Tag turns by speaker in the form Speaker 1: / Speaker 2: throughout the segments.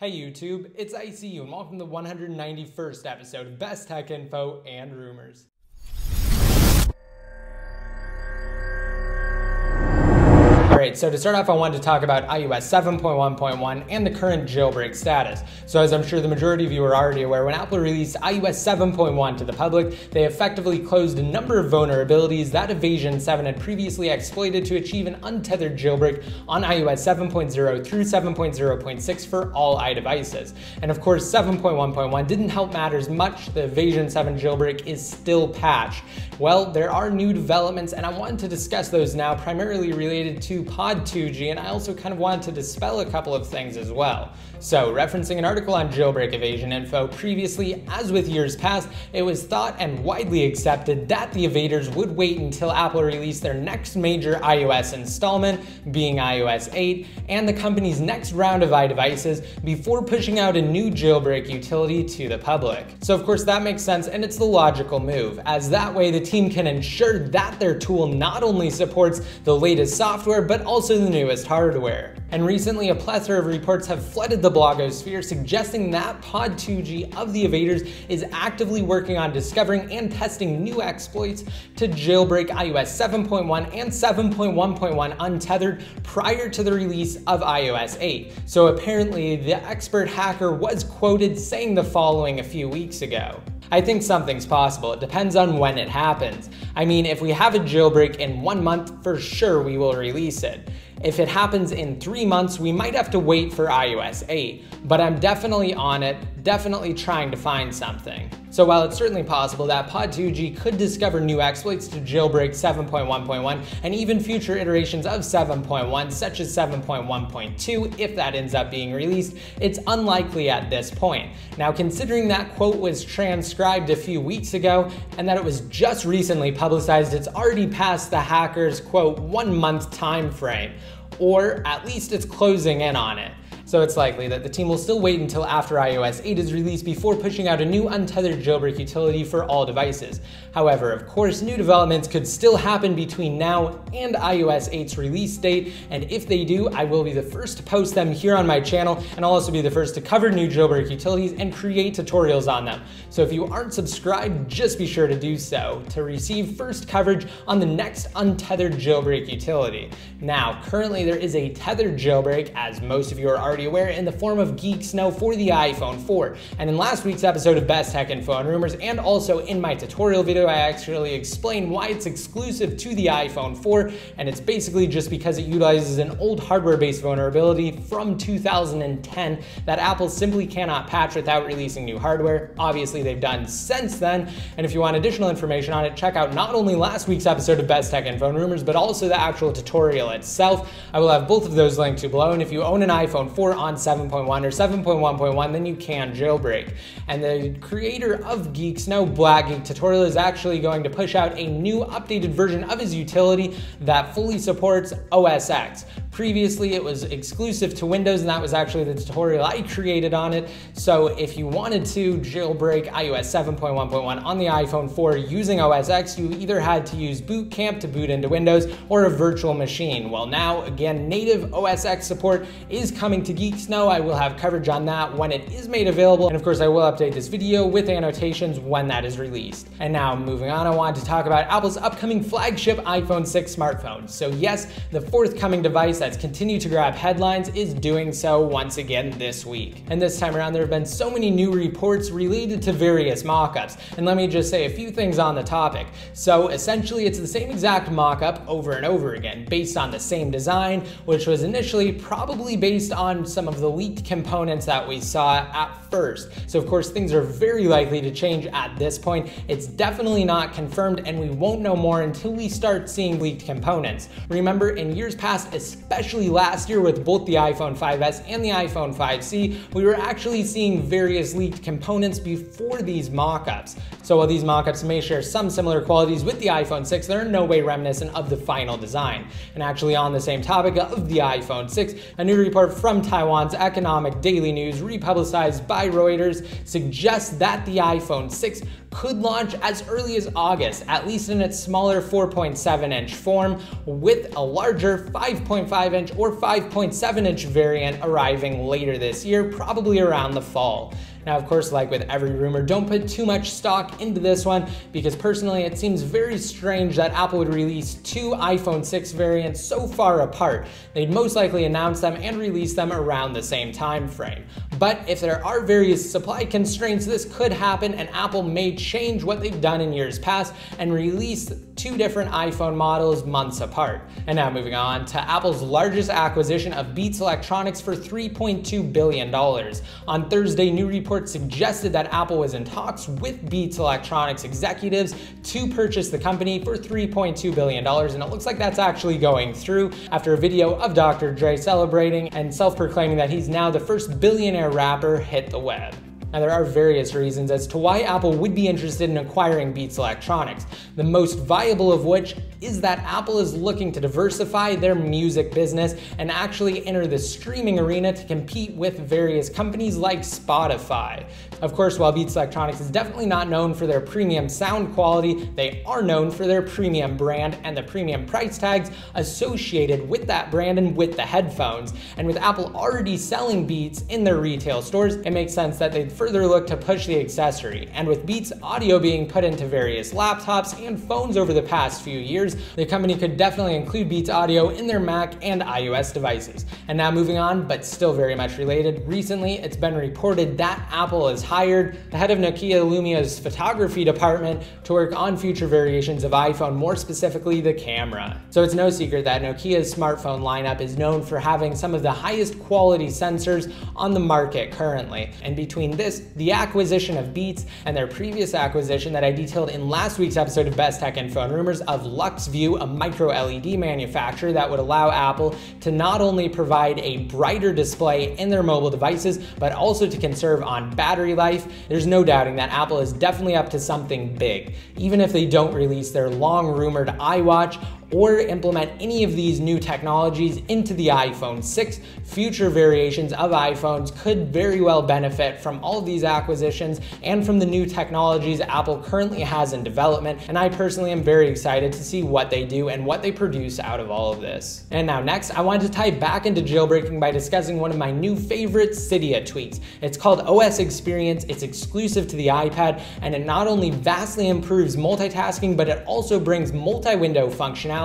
Speaker 1: Hey YouTube, it's ICU and welcome to the 191st episode of Best Tech Info and Rumors. Alright, so to start off I wanted to talk about iOS 7.1.1 and the current jailbreak status. So as I'm sure the majority of you are already aware, when Apple released iOS 7.1 to the public, they effectively closed a number of vulnerabilities that Evasion 7 had previously exploited to achieve an untethered jailbreak on iOS 7.0 through 7.0.6 for all iDevices. And of course 7.1.1 didn't help matters much. The Evasion 7 jailbreak is still patched. Well, there are new developments and I wanted to discuss those now, primarily related to Pod2g, and I also kind of wanted to dispel a couple of things as well. So, referencing an article on Jailbreak Evasion Info, previously, as with years past, it was thought and widely accepted that the evaders would wait until Apple released their next major iOS installment, being iOS 8, and the company's next round of iDevices before pushing out a new jailbreak utility to the public. So of course that makes sense, and it's the logical move, as that way the team can ensure that their tool not only supports the latest software, but also the newest hardware. And recently a plethora of reports have flooded the blogosphere suggesting that Pod2g of the evaders is actively working on discovering and testing new exploits to jailbreak iOS 7.1 and 7.1.1 untethered prior to the release of iOS 8. So apparently the expert hacker was quoted saying the following a few weeks ago. I think something's possible. It depends on when it happens. I mean, if we have a jailbreak in 1 month, for sure we will release it. If it happens in 3 months, we might have to wait for iOS 8, but I'm definitely on it, definitely trying to find something. So while it's certainly possible that Pod2g could discover new exploits to jailbreak 7.1.1 and even future iterations of 7.1, such as 7.1.2, if that ends up being released, it's unlikely at this point. Now, considering that quote was transcribed a few weeks ago and that it was just recently publicized, it's already past the hacker's quote 1 month time frame, or at least it's closing in on it. So it's likely that the team will still wait until after iOS 8 is released before pushing out a new untethered jailbreak utility for all devices. However, of course, new developments could still happen between now and iOS 8's release date, and if they do, I will be the first to post them here on my channel, and I'll also be the first to cover new jailbreak utilities and create tutorials on them. So if you aren't subscribed, just be sure to do so to receive first coverage on the next untethered jailbreak utility. Now, currently there is a tethered jailbreak, as most of you are already aware, in the form of Geek Snow for the iPhone 4. And in last week's episode of Best Tech Info and Rumors, and also in my tutorial video, I actually explained why it's exclusive to the iPhone 4, and it's basically just because it utilizes an old hardware-based vulnerability from 2010 that Apple simply cannot patch without releasing new hardware. Obviously, they've done since then, and if you want additional information on it, check out not only last week's episode of Best Tech Info and Rumors, but also the actual tutorial itself. I will have both of those linked to below, and if you own an iPhone 4 on 7.1 or 7.1.1, then you can jailbreak. And the creator of Geek Snow, Black Geek Tutorial, is actually going to push out a new updated version of his utility that fully supports OS X. Previously, it was exclusive to Windows, and that was actually the tutorial I created on it. So if you wanted to jailbreak iOS 7.1.1 on the iPhone 4 using OS X, you either had to use Boot Camp to boot into Windows or a virtual machine. Well, now, again, native OS X support is coming to Geek Snow. I will have coverage on that when it is made available, and of course I will update this video with annotations when that is released. And now moving on, I wanted to talk about Apple's upcoming flagship iPhone 6 smartphone. So yes, the forthcoming device that's continued to grab headlines is doing so once again this week. And this time around there have been so many new reports related to various mock-ups, and let me just say a few things on the topic. So essentially it's the same exact mock-up over and over again, based on the same design, which was initially probably based on some of the leaked components that we saw at first. So of course things are very likely to change at this point. It's definitely not confirmed, and we won't know more until we start seeing leaked components. Remember, in years past, especially last year with both the iPhone 5S and the iPhone 5C, we were actually seeing various leaked components before these mock-ups. So while these mock-ups may share some similar qualities with the iPhone 6, they're in no way reminiscent of the final design. And actually on the same topic of the iPhone 6, a new report from Taiwan's Economic Daily News, republicized by Reuters, suggests that the iPhone 6 could launch as early as August, at least in its smaller 4.7-inch form, with a larger 5.5-inch or 5.7-inch variant arriving later this year, probably around the fall. Now, of course, like with every rumor, don't put too much stock into this one, because personally it seems very strange that Apple would release two iPhone 6 variants so far apart. They'd most likely announce them and release them around the same time frame. But if there are various supply constraints, this could happen, and Apple may change what they've done in years past and release two different iPhone models months apart. And now moving on to Apple's largest acquisition of Beats Electronics for $3.2 billion. On Thursday, new reports suggested that Apple was in talks with Beats Electronics executives to purchase the company for $3.2 billion, and it looks like that's actually going through after a video of Dr. Dre celebrating and self-proclaiming that he's now the first billionaire rapper hit the web. Now, there are various reasons as to why Apple would be interested in acquiring Beats Electronics, the most viable of which is that Apple is looking to diversify their music business and actually enter the streaming arena to compete with various companies like Spotify. Of course, while Beats Electronics is definitely not known for their premium sound quality, they are known for their premium brand and the premium price tags associated with that brand and with the headphones. And with Apple already selling Beats in their retail stores, it makes sense that they'd further look to push the accessory. And with Beats audio being put into various laptops and phones over the past few years, the company could definitely include Beats audio in their Mac and iOS devices. And now moving on, but still very much related, recently it's been reported that Apple has hired the head of Nokia Lumia's photography department to work on future variations of iPhone, more specifically the camera. So it's no secret that Nokia's smartphone lineup is known for having some of the highest quality sensors on the market currently. And between this, the acquisition of Beats, and their previous acquisition that I detailed in last week's episode of BestTechInfo and Rumors of LuxView, a micro LED manufacturer that would allow Apple to not only provide a brighter display in their mobile devices, but also to conserve on battery life, there's no doubting that Apple is definitely up to something big. Even if they don't release their long-rumored iWatch or implement any of these new technologies into the iPhone 6, future variations of iPhones could very well benefit from all of these acquisitions and from the new technologies Apple currently has in development, and I personally am very excited to see what they do and what they produce out of all of this. And now next, I wanted to tie back into jailbreaking by discussing one of my new favorite Cydia tweaks. It's called OS Experience, it's exclusive to the iPad, and it not only vastly improves multitasking, but it also brings multi-window functionality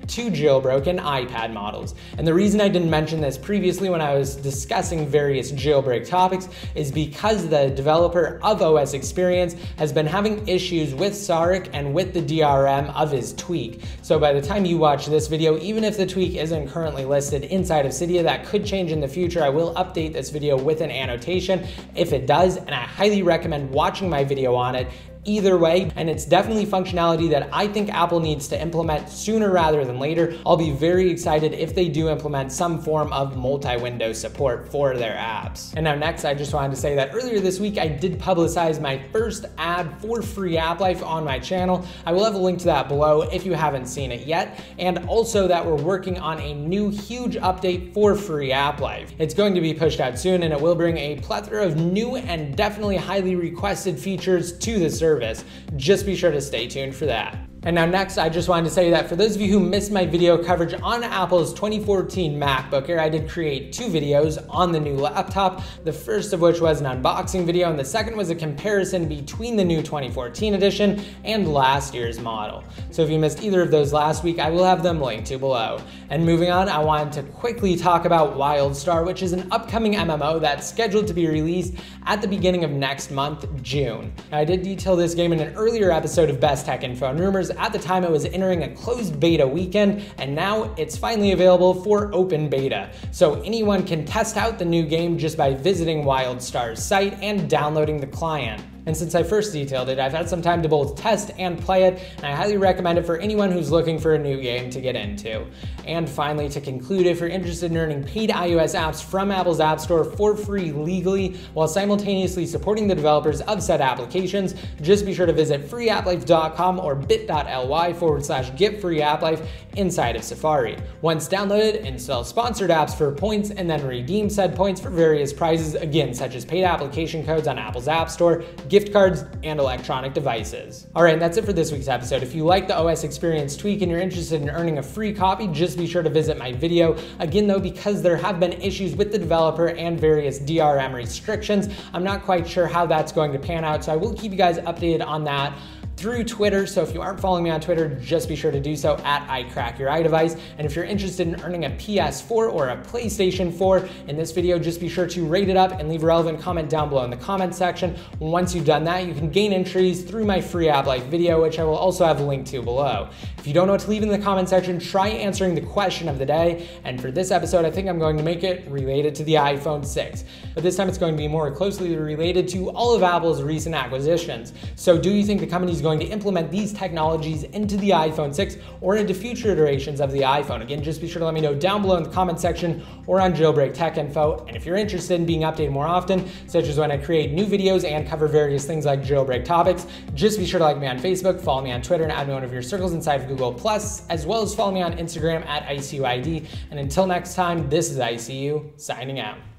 Speaker 1: to jailbroken iPad models. And the reason I didn't mention this previously when I was discussing various jailbreak topics is because the developer of OS Experience has been having issues with Sarek and with the DRM of his tweak. So by the time you watch this video, even if the tweak isn't currently listed inside of Cydia, that could change in the future. I will update this video with an annotation if it does, and I highly recommend watching my video on it either way, and it's definitely functionality that I think Apple needs to implement sooner rather than later. I'll be very excited if they do implement some form of multi-window support for their apps. And now next, I just wanted to say that earlier this week I did publicize my first ad for free app life on my channel. I will have a link to that below if you haven't seen it yet, and also that we're working on a new huge update for free app life. It's going to be pushed out soon, and it will bring a plethora of new and definitely highly requested features to the service. Just be sure to stay tuned for that. And now next, I just wanted to say that for those of you who missed my video coverage on Apple's 2014 MacBook Air, I did create two videos on the new laptop, the first of which was an unboxing video, and the second was a comparison between the new 2014 edition and last year's model. So if you missed either of those last week, I will have them linked to below. And moving on, I wanted to quickly talk about WildStar, which is an upcoming MMO that's scheduled to be released at the beginning of next month, June. Now, I did detail this game in an earlier episode of BestTechInfo and Rumors. At the time, it was entering a closed beta weekend, and now it's finally available for open beta. So anyone can test out the new game just by visiting WildStar's site and downloading the client. And since I first detailed it, I've had some time to both test and play it, and I highly recommend it for anyone who's looking for a new game to get into. And finally, to conclude, if you're interested in earning paid iOS apps from Apple's App Store for free legally, while simultaneously supporting the developers of said applications, just be sure to visit freeapplife.com or bit.ly/getfreeapplife inside of Safari. Once downloaded, install sponsored apps for points and then redeem said points for various prizes, again, such as paid application codes on Apple's App Store, gift cards, and electronic devices. Alright, and that's it for this week's episode. If you like the OS Experience tweak and you're interested in earning a free copy, just be sure to visit my video. Again though, because there have been issues with the developer and various DRM restrictions, I'm not quite sure how that's going to pan out, so I will keep you guys updated on that through Twitter. So if you aren't following me on Twitter, just be sure to do so at iCrackUriDevice. And if you're interested in earning a PS4 or a PlayStation 4 in this video, just be sure to rate it up and leave a relevant comment down below in the comment section. Once you've done that, you can gain entries through my free app life video, which I will also have a link to below. If you don't know what to leave in the comment section, try answering the question of the day. And for this episode, I think I'm going to make it related to the iPhone 6. But this time it's going to be more closely related to all of Apple's recent acquisitions. So do you think the company is going to implement these technologies into the iPhone 6 or into future iterations of the iPhone? Again, just be sure to let me know down below in the comment section or on Jailbreak Tech Info. And if you're interested in being updated more often, such as when I create new videos and cover various things like jailbreak topics, just be sure to like me on Facebook, follow me on Twitter, and add me one of your circles inside of Google+, as well as follow me on Instagram at ICUID. And until next time, this is ICU signing out.